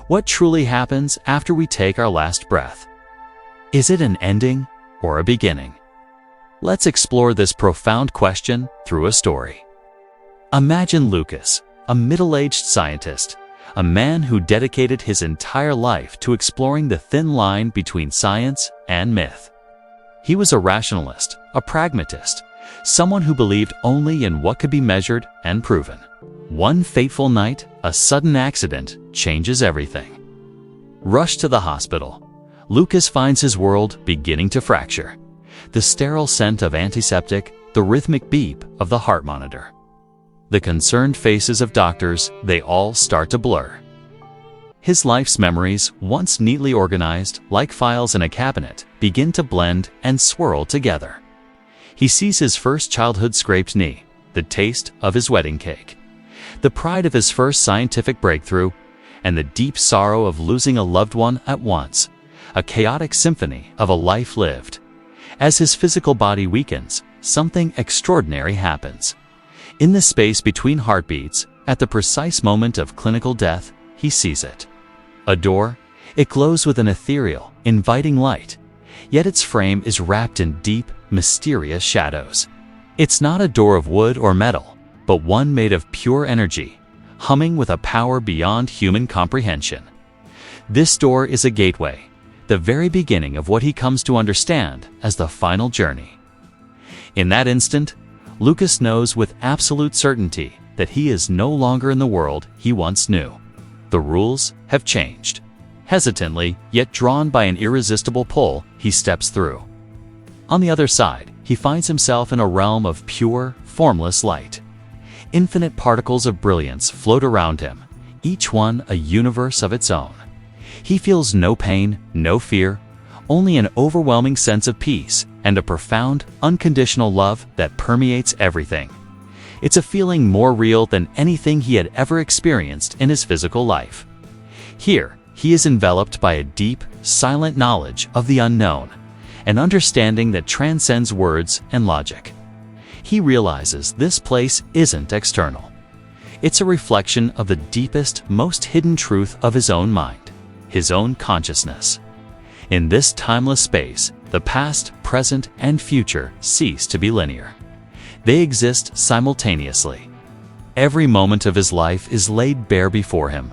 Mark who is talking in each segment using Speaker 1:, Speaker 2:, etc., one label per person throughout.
Speaker 1: What truly happens after we take our last breath? Is it an ending or a beginning? Let's explore this profound question through a story. Imagine Lucas, a middle-aged scientist, a man who dedicated his entire life to exploring the thin line between science and myth. He was a rationalist, a pragmatist, someone who believed only in what could be measured and proven. One fateful night, a sudden accident changes everything. Rushed to the hospital, Lucas finds his world beginning to fracture. The sterile scent of antiseptic, the rhythmic beep of the heart monitor. The concerned faces of doctors, they all start to blur. His life's memories, once neatly organized, like files in a cabinet, begin to blend and swirl together. He sees his first childhood scraped knee, the taste of his wedding cake, the pride of his first scientific breakthrough, and the deep sorrow of losing a loved one at once, a chaotic symphony of a life lived. As his physical body weakens, something extraordinary happens. In the space between heartbeats, at the precise moment of clinical death, he sees it. A door, it glows with an ethereal, inviting light, yet its frame is wrapped in deep, mysterious shadows. It's not a door of wood or metal, but one made of pure energy, humming with a power beyond human comprehension. This door is a gateway, the very beginning of what he comes to understand as the final journey. In that instant, Lucas knows with absolute certainty that he is no longer in the world he once knew. The rules have changed. Hesitantly, yet drawn by an irresistible pull, he steps through. On the other side, he finds himself in a realm of pure, formless light. Infinite particles of brilliance float around him, each one a universe of its own. He feels no pain, no fear, only an overwhelming sense of peace and a profound, unconditional love that permeates everything. It's a feeling more real than anything he had ever experienced in his physical life. Here, he is enveloped by a deep, silent knowledge of the unknown, an understanding that transcends words and logic. He realizes this place isn't external. It's a reflection of the deepest, most hidden truth of his own mind, his own consciousness. In this timeless space, the past, present, and future cease to be linear. They exist simultaneously. Every moment of his life is laid bare before him,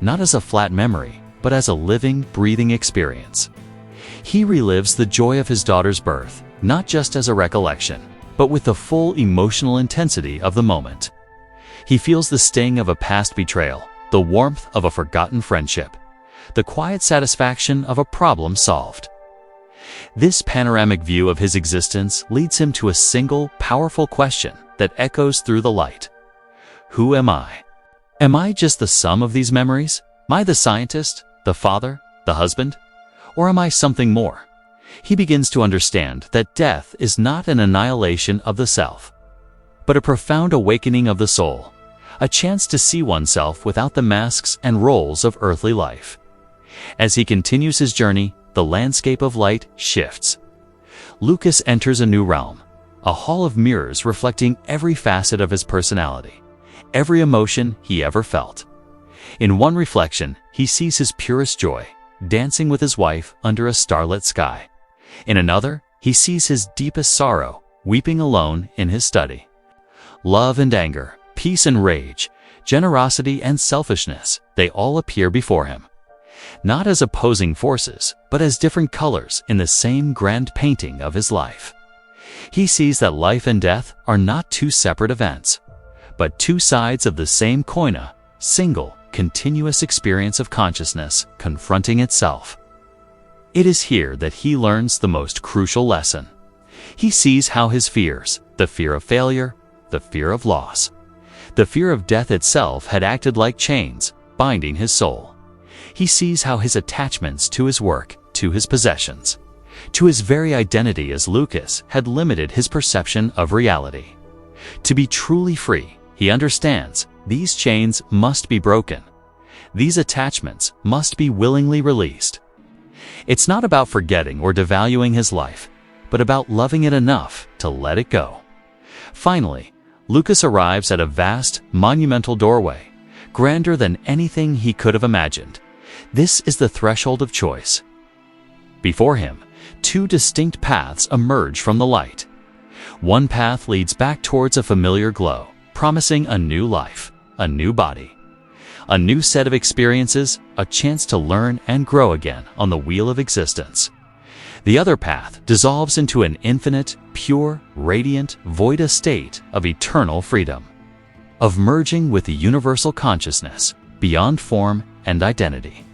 Speaker 1: not as a flat memory, but as a living, breathing experience. He relives the joy of his daughter's birth, not just as a recollection, but with the full emotional intensity of the moment. He feels the sting of a past betrayal, the warmth of a forgotten friendship, the quiet satisfaction of a problem solved. This panoramic view of his existence leads him to a single, powerful question that echoes through the light. Who am I? Am I just the sum of these memories? Am I the scientist, the father, the husband? Or am I something more? He begins to understand that death is not an annihilation of the self, but a profound awakening of the soul, a chance to see oneself without the masks and roles of earthly life. As he continues his journey, the landscape of light shifts. Lucas enters a new realm, a hall of mirrors reflecting every facet of his personality, every emotion he ever felt. In one reflection, he sees his purest joy, dancing with his wife under a starlit sky. In another, he sees his deepest sorrow, weeping alone in his study. Love and anger, peace and rage, generosity and selfishness, they all appear before him. Not as opposing forces, but as different colors in the same grand painting of his life. He sees that life and death are not two separate events, but two sides of the same coin, a single, continuous experience of consciousness confronting itself. It is here that he learns the most crucial lesson. He sees how his fears, the fear of failure, the fear of loss, the fear of death itself had acted like chains, binding his soul. He sees how his attachments to his work, to his possessions, to his very identity as Lucas had limited his perception of reality. To be truly free, he understands, these chains must be broken. These attachments must be willingly released. It's not about forgetting or devaluing his life, but about loving it enough to let it go. Finally, Lucas arrives at a vast, monumental doorway, grander than anything he could have imagined, This is the threshold of choice. Before him, two distinct paths emerge from the light. One path leads back towards a familiar glow, promising a new life, a new body, a new set of experiences, a chance to learn and grow again on the wheel of existence. The other path dissolves into an infinite, pure, radiant, void state of eternal freedom, of merging with the universal consciousness beyond form and identity.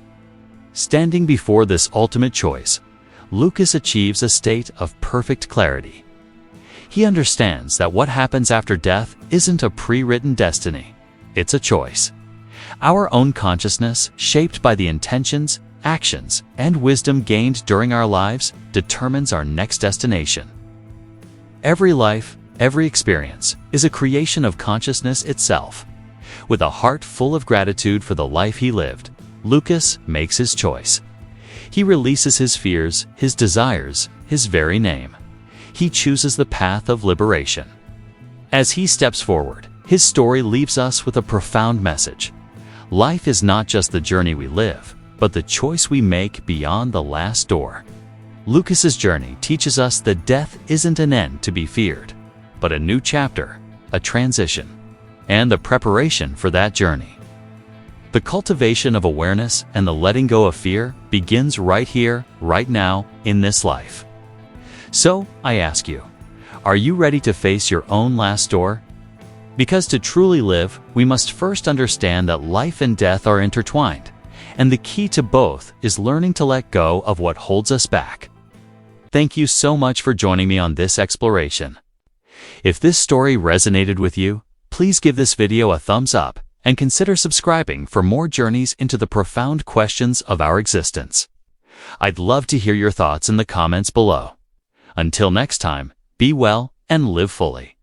Speaker 1: Standing before this ultimate choice, Lucas achieves a state of perfect clarity. He understands that what happens after death isn't a pre-written destiny, it's a choice. Our own consciousness, shaped by the intentions, actions, and wisdom gained during our lives, determines our next destination. Every life, every experience, is a creation of consciousness itself. With a heart full of gratitude for the life he lived, Lucas makes his choice. He releases his fears, his desires, his very name. He chooses the path of liberation. As he steps forward, his story leaves us with a profound message. Life is not just the journey we live, but the choice we make beyond the last door. Lucas's journey teaches us that death isn't an end to be feared, but a new chapter, a transition, and the preparation for that journey. The cultivation of awareness and the letting go of fear begins right here, right now, in this life. So, I ask you, are you ready to face your own last door? Because to truly live, we must first understand that life and death are intertwined, and the key to both is learning to let go of what holds us back. Thank you so much for joining me on this exploration. If this story resonated with you, please give this video a thumbs up and consider subscribing for more journeys into the profound questions of our existence. I'd love to hear your thoughts in the comments below. Until next time, be well and live fully.